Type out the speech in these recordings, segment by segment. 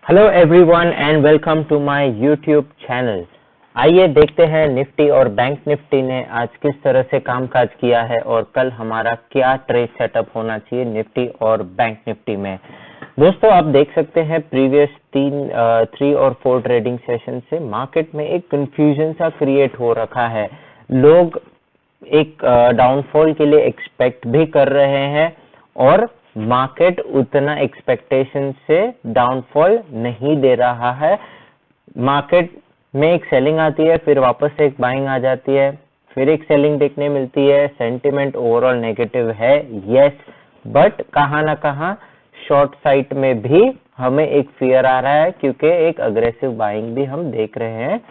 Hello everyone and welcome to my YouTube channel. आइए देखते हैं निफ्टी और बैंक निफ्टी ने आज किस तरह से कामकाज किया है और कल हमारा क्या ट्रेड सेटअप होना चाहिए निफ्टी और बैंक निफ्टी में। दोस्तों, आप देख सकते हैं प्रीवियस 3 और 4 ट्रेडिंग सेशन से मार्केट में एक कंफ्यूजन सा क्रिएट हो रखा है। लोग एक डाउनफॉल के लिए एक्सपेक्ट भी कर रहे हैं और मार्केट उतना एक्सपेक्टेशन से डाउनफॉल नहीं दे रहा है। मार्केट में एक सेलिंग आती है, फिर वापस से एक बाइंग आ जाती है, फिर एक सेलिंग देखने मिलती है। सेंटिमेंट ओवरऑल नेगेटिव है, यस, बट कहाँ ना कहाँ शॉर्ट साइड में भी हमें एक फियर आ रहा है, क्योंकि एक अग्रेसिव बाइंग भी हम देख रहे हैं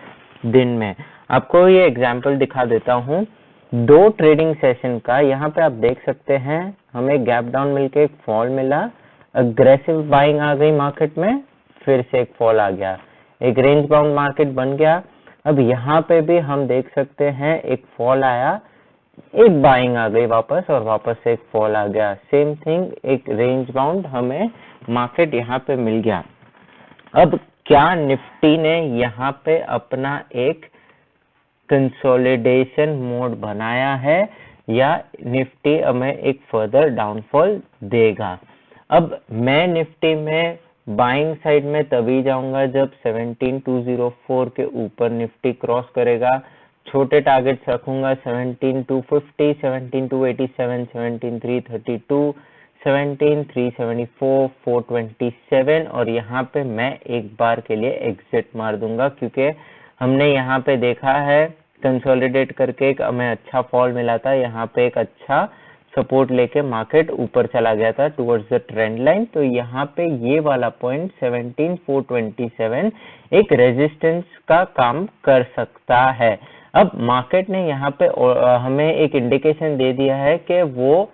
दिन में। आपको ये एग्जांपल दिखा देता हूँ 2 ट्रेडिंग सेशन का। यहाँ पे आप देख सकते हैं हमें गैप डाउन मिलके एक फॉल मिला, अग्रेसिव बाइंग आ गई मार्केट में, फिर से एक फॉल आ गया, एक रेंज बाउंड मार्केट बन गया। अब यहाँ पे भी हम देख सकते हैं एक फॉल आया, एक बाइंग आ गई वापस और वापस से एक फॉल आ गया। सेम थिंग, एक रेंज बाउंड हमें मार्केट यहाँ पे मिल गया। अब क्या निफ्टी ने यहाँ पे अपना एक कंसोलिडेशन मोड बनाया है या निफ्टी हमें एक फर्दर डाउनफॉल देगा? अब मैं निफ्टी में बाइंग साइड में तभी जाऊंगा जब 17204 के ऊपर निफ्टी क्रॉस करेगा। छोटे टारगेट्स रखूंगा 17250, 17287, 17332, 17374, 427 और यहाँ पे मैं एक बार के लिए एग्जिट मार दूंगा, क्योंकि हमने यहाँ पे देखा है कंसोलिडेट करके एक हमें अच्छा फॉल मिला था। यहाँ पे एक अच्छा सपोर्ट लेके मार्केट ऊपर चला गया था टुवर्ड्स द ट्रेंड लाइन। तो यहाँ पे ये वाला पॉइंट 17427 एक रेजिस्टेंस का काम कर सकता है। अब मार्केट ने यहाँ पे हमें एक इंडिकेशन दे दिया है कि वो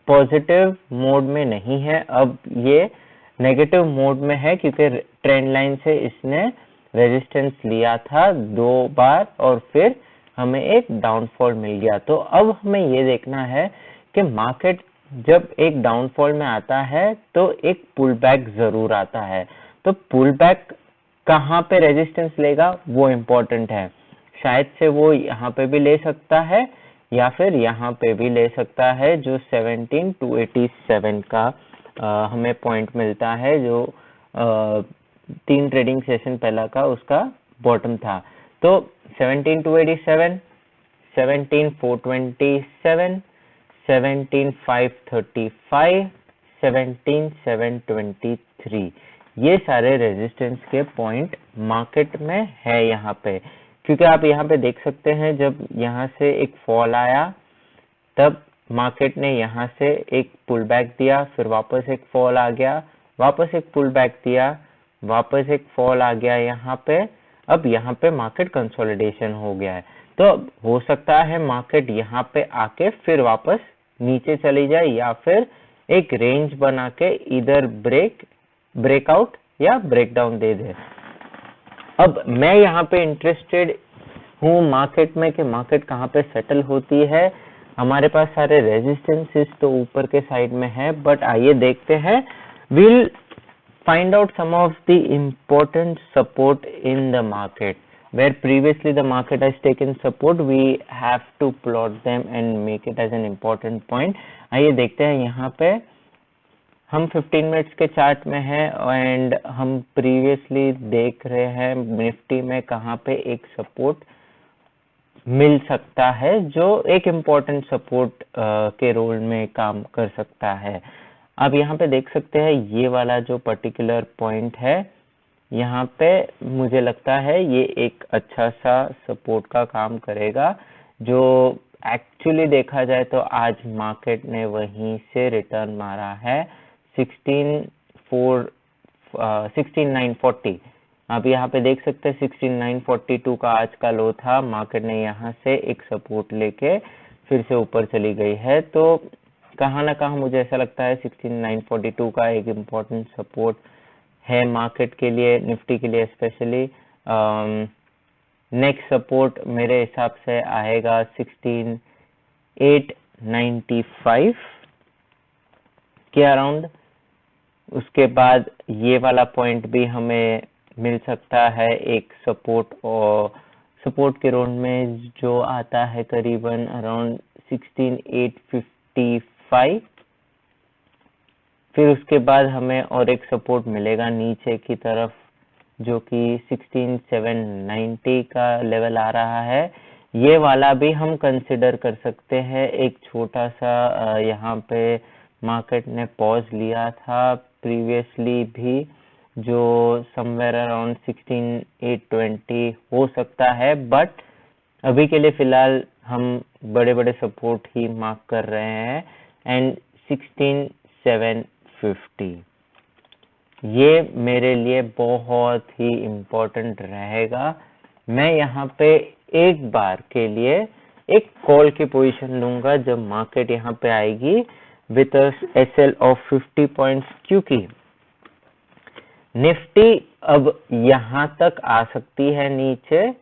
पॉजिटिव मोड में नहीं है, अब ये नेगेटिव मोड में है, क्योंकि ट्रेंड लाइन से इसने रेजिस्टेंस लिया था 2 बार और फिर हमें एक डाउनफॉल मिल गया। तो अब हमें ये देखना है कि मार्केट जब एक डाउनफॉल में आता है तो एक पुल बैक जरूर आता है। तो पुल बैक कहाँ पे रेजिस्टेंस लेगा वो इम्पोर्टेंट है। शायद से वो यहाँ पे भी ले सकता है या फिर यहाँ पे भी ले सकता है, जो 17287 का हमें पॉइंट मिलता है, जो 3 ट्रेडिंग सेशन पहला का उसका बॉटम था। तो 17287, 17427, 17535, 17723, ये सारे रेजिस्टेंस के पॉइंट मार्केट में है यहाँ पे। क्योंकि आप यहाँ पे देख सकते हैं जब यहाँ से एक फॉल आया तब मार्केट ने यहाँ से एक पुल बैक दिया, फिर वापस एक फॉल आ गया, वापस एक पुल बैक दिया, वापस एक फॉल आ गया यहाँ पे। अब यहाँ पे मार्केट कंसोलिडेशन हो गया है। तो हो सकता है मार्केट यहाँ पे आके फिर वापस नीचे चली जाए या फिर एक रेंज बना के इधर ब्रेकआउट या ब्रेकडाउन दे दे। अब मैं यहाँ पे इंटरेस्टेड हूँ मार्केट में कि मार्केट कहाँ पे सेटल होती है। हमारे पास सारे रेजिस्टेंसेस तो ऊपर के साइड में है, बट आइए देखते हैं। Will find out some of the important support in the market where previously the market has taken support. We have to plot them and make it as an important point. आइए देखते हैं। यहाँ पे हम 15 minutes के chart में हैं and हम प्रीवियसली देख रहे हैं निफ्टी में कहाँ पे एक सपोर्ट मिल सकता है, जो एक इम्पोर्टेंट सपोर्ट के रोल में काम कर सकता है। आप यहाँ पे देख सकते हैं ये वाला जो पर्टिकुलर पॉइंट है, यहाँ पे मुझे लगता है ये एक अच्छा सा सपोर्ट का काम करेगा। जो एक्चुअली देखा जाए तो आज मार्केट ने वहीं से रिटर्न मारा है 16940। आप यहाँ पे देख सकते हैं 16942 का आज का लो था। मार्केट ने यहाँ से एक सपोर्ट लेके फिर से ऊपर चली गई है। तो कहाँ ना कहाँ मुझे ऐसा लगता है 16942 का एक इम्पोर्टेंट सपोर्ट है मार्केट के लिए, निफ्टी के लिए स्पेशली। नेक्स्ट सपोर्ट मेरे हिसाब से आएगा 16895 के अराउंड। उसके बाद ये वाला पॉइंट भी हमें मिल सकता है एक सपोर्ट, और सपोर्ट के राउंड में जो आता है करीबन अराउंड 16,855। फिर उसके बाद हमें और एक सपोर्ट मिलेगा नीचे की तरफ जो कि 16,790 का लेवल आ रहा है। ये वाला भी हम कंसिडर कर सकते हैं। एक छोटा सा यहाँ पे मार्केट ने पॉज लिया था प्रीवियसली भी, जो समवेयर अराउंड 16,820 हो सकता है, बट अभी के लिए फिलहाल हम बड़े बड़े सपोर्ट ही मार्क कर रहे हैं। एंड 16,750 ये मेरे लिए बहुत ही इम्पोर्टेंट रहेगा। मैं यहाँ पे एक बार के लिए एक कॉल की पोजीशन लूंगा जब मार्केट यहाँ पे आएगी विथ SL ऑफ 50 पॉइंट्स, क्योंकि निफ्टी अब यहाँ तक आ सकती है नीचे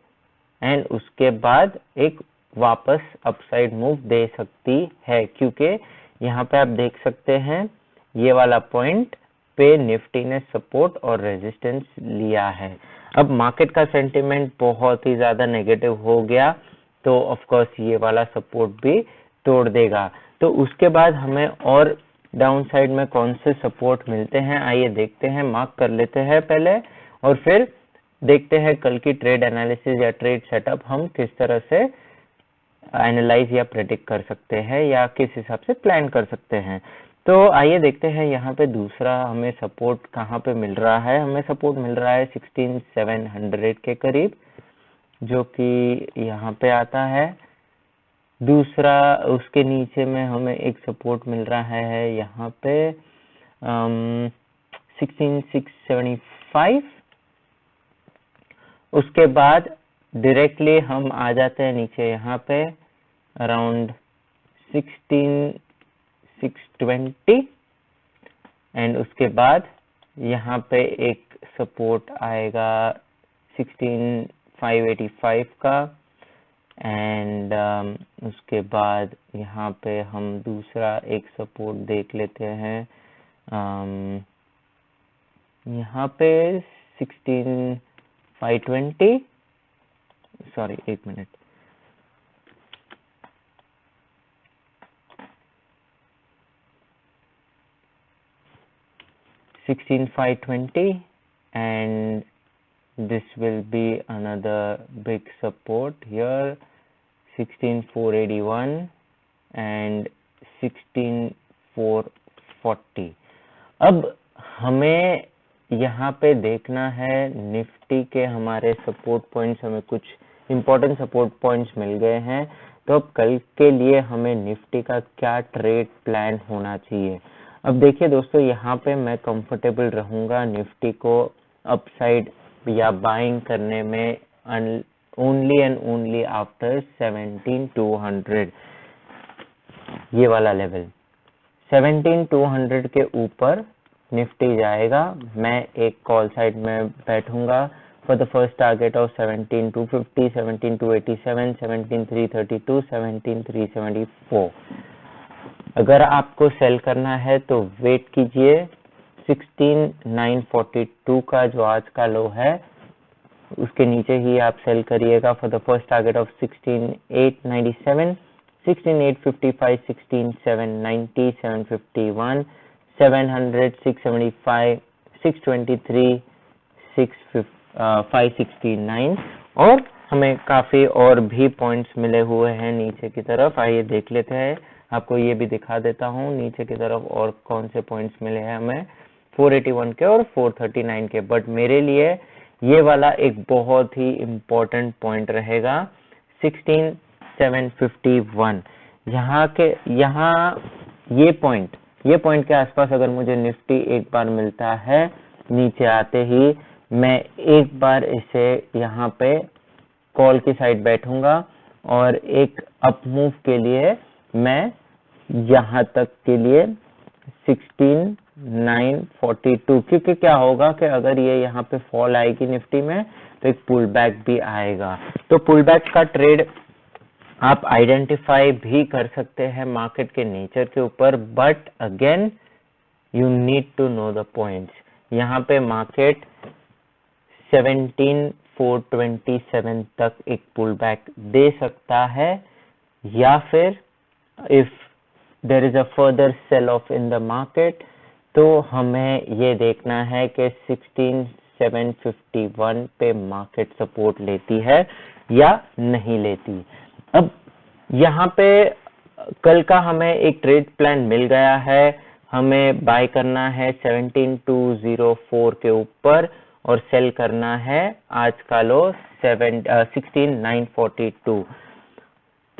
एंड उसके बाद एक वापस अपसाइड मूव दे सकती है, क्योंकि यहाँ पे आप देख सकते हैं ये वाला पॉइंट पे निफ्टी ने सपोर्ट और रेजिस्टेंस लिया है। अब मार्केट का सेंटिमेंट बहुत ही ज्यादा नेगेटिव हो गया तो ऑफ कोर्स ये वाला सपोर्ट भी तोड़ देगा। तो उसके बाद हमें और डाउन साइड में कौन से सपोर्ट मिलते हैं आइए देखते हैं, मार्क कर लेते हैं पहले और फिर देखते हैं कल की ट्रेड एनालिसिस या ट्रेड सेटअप हम किस तरह से एनालाइज या प्रेडिक्ट कर सकते हैं या किस हिसाब से प्लान कर सकते हैं। तो आइए देखते हैं यहाँ पे दूसरा हमें सपोर्ट कहाँ पे मिल रहा है। हमें सपोर्ट मिल रहा है 16,700 के करीब, जो कि यहाँ पे आता है। दूसरा उसके नीचे में हमें एक सपोर्ट मिल रहा है यहाँ पे 16,675। उसके बाद डायरेक्टली हम आ जाते हैं नीचे यहाँ पे अराउंड 16,620 एंड उसके बाद यहाँ पे एक सपोर्ट आएगा 16,585 का एंड उसके बाद यहाँ पे हम दूसरा एक सपोर्ट देख लेते हैं यहाँ पे 16,520, सॉरी एक minute, and this will be another big support here 16,481 and 16,440। अब हमें यहाँ पे देखना है निफ्टी के हमारे सपोर्ट पॉइंट्स, हमें कुछ इंपॉर्टेंट सपोर्ट पॉइंट्स मिल गए हैं। तो अब कल के लिए हमें निफ्टी का क्या ट्रेड प्लान होना चाहिए। अब देखिए दोस्तों, यहाँ पे मैं कंफर्टेबल रहूंगा निफ्टी को अपसाइड या बाइंग करने में ओनली एंड ओनली आफ्टर 17,200 ये वाला लेवल। 17,200 के ऊपर निफ्टी जाएगा, मैं एक कॉल साइड में बैठूंगा for the first target of 17,250, 17,287, 17,332, 17,374। अगर आपको सेल करना है तो वेट कीजिए 16,942 का जो आज का लो है उसके नीचे ही आप सेल करिएगा for the first target of 16,897, 16,855, 16,790, 751, 700, 675, 623, 569 और हमें काफी और भी पॉइंट्स मिले हुए हैं नीचे की तरफ। आइए देख लेते हैं, आपको ये भी दिखा देता हूँ नीचे की तरफ और कौन से पॉइंट्स मिले हैं हमें 481 के और 439 के। बट मेरे लिए ये वाला एक बहुत ही इम्पोर्टेंट पॉइंट रहेगा 16,751। यहाँ ये पॉइंट के आसपास अगर मुझे निफ्टी एक बार मिलता है नीचे आते ही, मैं एक बार इसे यहाँ पे कॉल की साइड बैठूंगा और एक अप मूव के लिए मैं यहाँ तक के लिए 16,942, क्योंकि क्या होगा कि अगर ये यहाँ पे फॉल आएगी निफ्टी में तो एक पुल बैक भी आएगा। तो पुल बैक का ट्रेड आप आइडेंटिफाई भी कर सकते हैं मार्केट के नेचर के ऊपर, but again you need to know the points. यहाँ पे मार्केट 17,427 तक एक पुल बैक दे सकता है, या फिर if there is a further sell off in the market तो हमें ये देखना है कि 16,751 पे मार्केट सपोर्ट लेती है या नहीं लेती। अब यहाँ पे कल का हमें एक ट्रेड प्लान मिल गया है, हमें बाय करना है 17,204 के ऊपर और सेल करना है आज का लो 16,942,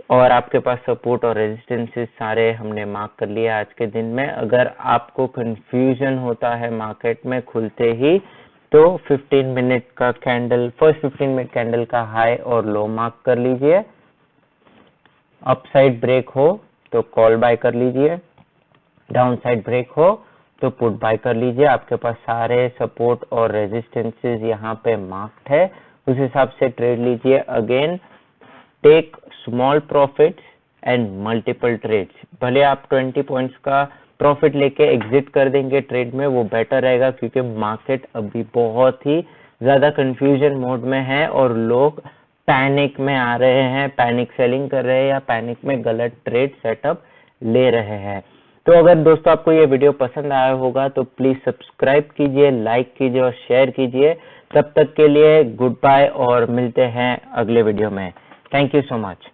और आपके पास सपोर्ट और रेजिस्टेंसेस सारे हमने मार्क कर लिए आज के दिन में। अगर आपको कंफ्यूजन होता है मार्केट में खुलते ही तो 15 मिनट का कैंडल, फर्स्ट 15 मिनट कैंडल का हाई और लो मार्क कर लीजिए। अपसाइड ब्रेक हो तो कॉल बाय कर लीजिए, डाउन साइड ब्रेक हो तो पुट बाय कर लीजिए। आपके पास सारे सपोर्ट और रेजिस्टेंसेस यहाँ पे मार्क्ड है, उस हिसाब से ट्रेड लीजिए। Again take small profits and multiple trades. भले आप 20 पॉइंट्स का प्रॉफिट लेके एग्जिट कर देंगे ट्रेड में, वो बेटर रहेगा, क्योंकि मार्केट अभी बहुत ही ज्यादा कंफ्यूजन मोड में है और लोग पैनिक में आ रहे हैं, पैनिक सेलिंग कर रहे हैं या पैनिक में गलत ट्रेड सेटअप ले रहे हैं। तो अगर दोस्तों आपको ये वीडियो पसंद आया होगा तो प्लीज सब्सक्राइब कीजिए, लाइक कीजिए और शेयर कीजिए। तब तक के लिए गुड बाय और मिलते हैं अगले वीडियो में। Thank you so much.